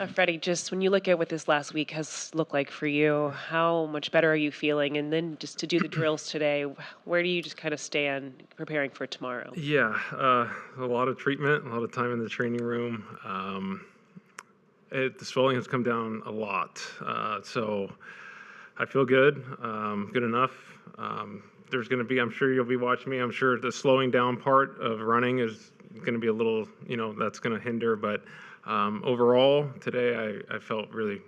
Freddie, just when you look at what this last week has looked like for you, how much better are you feeling? And then just to do the drills today, where do you just kind of stand preparing for tomorrow? Yeah, a lot of treatment, a lot of time in the training room. The swelling has come down a lot, so I feel good, good enough. There's going to be, I'm sure you'll be watching me. I'm sure the slowing down part of running is going to be a little, that's going to hinder. But overall, today I felt really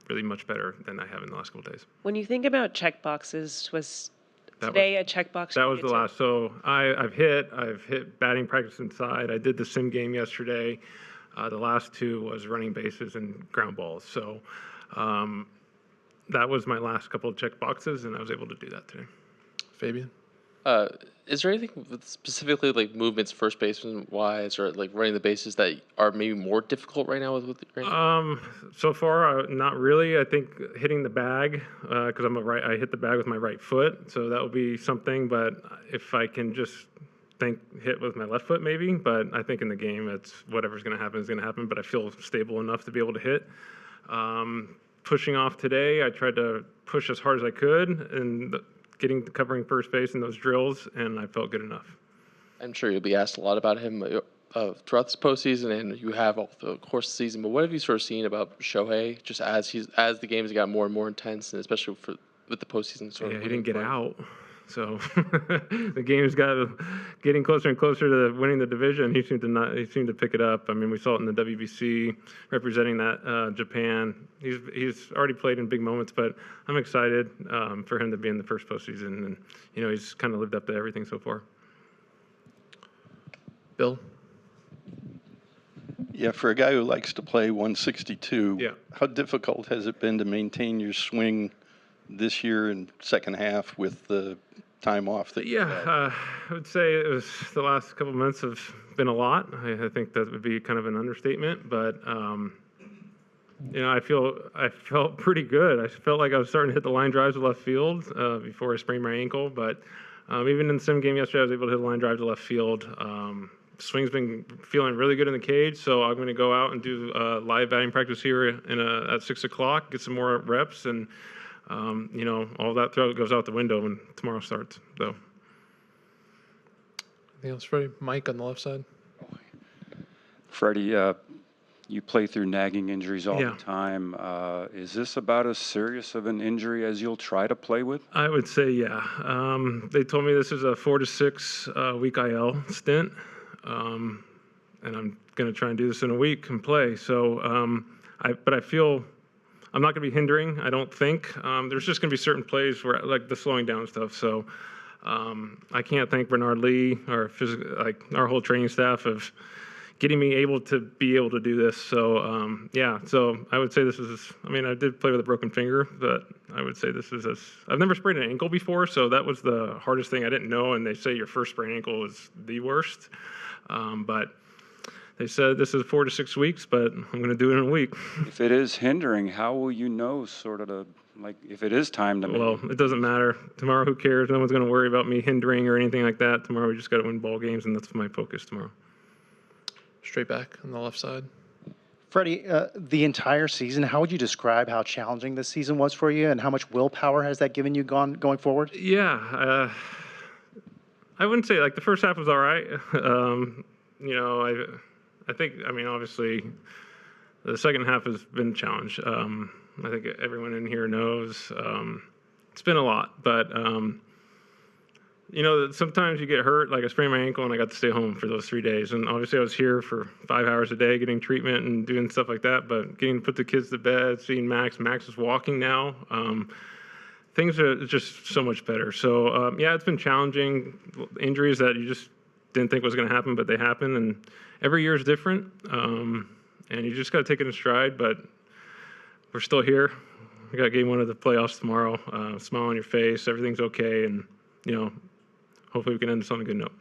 much better than I have in the last couple of days. When you think about check boxes, was That was today a check box that for was you the too? last. So I've hit batting practice inside. I did the sim game yesterday. The last two was running bases and ground balls. So um, that was my last couple of check boxes, and I was able to do that today. Fabian? Uh, is there anything specifically like movements, first baseman wise, or like running the bases that are maybe more difficult right now with right now? So far, not really. I think hitting the bag because I hit the bag with my right foot, so that will be something. But if I can just hit with my left foot, maybe. But I think in the game, it's whatever's going to happen is going to happen. But I feel stable enough to be able to hit. Pushing off today, I tried to push as hard as I could and covering first base in those drills, and I felt good enough. I'm sure you'll be asked a lot about him throughout this postseason, and you have all the course of the season. But what have you sort of seen about Shohei just as the games got more and more intense, and especially with the postseason sort Yeah, of he didn't get forward? out. So the games got getting closer and closer to winning the division. He seemed to pick it up. I mean, we saw it in the WBC representing that Japan. He's already played in big moments, but I'm excited for him to be in the first postseason, and he's kind of lived up to everything so far. Bill? Yeah, for a guy who likes to play 162, Yeah. how difficult has it been to maintain your swing this year in second half with the time off that you had? I would say it was the last couple of months have been a lot. I think that would be kind of an understatement, but I felt pretty good. I felt like I was starting to hit the line drives to left field before I sprained my ankle, but even in the sim game yesterday, I was able to hit a line drive to left field. Swing's been feeling really good in the cage, so I'm going to go out and do live batting practice here at 6 o'clock, get some more reps, and all that goes out the window when tomorrow starts. So. Anything else, Freddie? Mike on the left side? Freddie, you play through nagging injuries all Yeah. the time. Is this about as serious of an injury as you'll try to play with? I would say, yeah. They told me this is a 4 to 6 week IL stint, and I'm going to try and do this in a week and play. So, but I feel I'm not going to be hindering. I don't think there's just going to be certain plays where like the slowing down stuff. So I can't thank Bernard Lee or our whole training staff of getting me able to do this. So yeah, so I would say this is. I mean, I did play with a broken finger, but I would say this is. I've never sprained an ankle before, so that was the hardest thing I didn't know. And they say your first sprained ankle was the worst, but they said this is 4 to 6 weeks, but I'm going to do it in a week. If it is hindering, how will you know if it is time to make? Well, it doesn't matter. Tomorrow, who cares? No one's going to worry about me hindering or anything like that. Tomorrow, we just got to win ball games, and that's my focus tomorrow. Straight back on the left side. Freddie, the entire season, how would you describe how challenging this season was for you, and how much willpower has that given you going forward? Yeah, I wouldn't say like the first half was all right. I think, I mean, obviously, the second half has been a challenge. I think everyone in here knows it's been a lot, but sometimes you get hurt. Like I sprained my ankle and I got to stay home for those 3 days. And obviously, I was here for 5 hours a day getting treatment and doing stuff like that. But getting to put the kids to bed, seeing Max is walking now. Things are just so much better. So yeah, it's been challenging. Injuries that you just didn't think was going to happen, but they happen, and every year is different, and you just got to take it in stride, but we're still here. We got game 1 of the playoffs tomorrow. Smile on your face, everything's okay, and hopefully we can end this on a good note.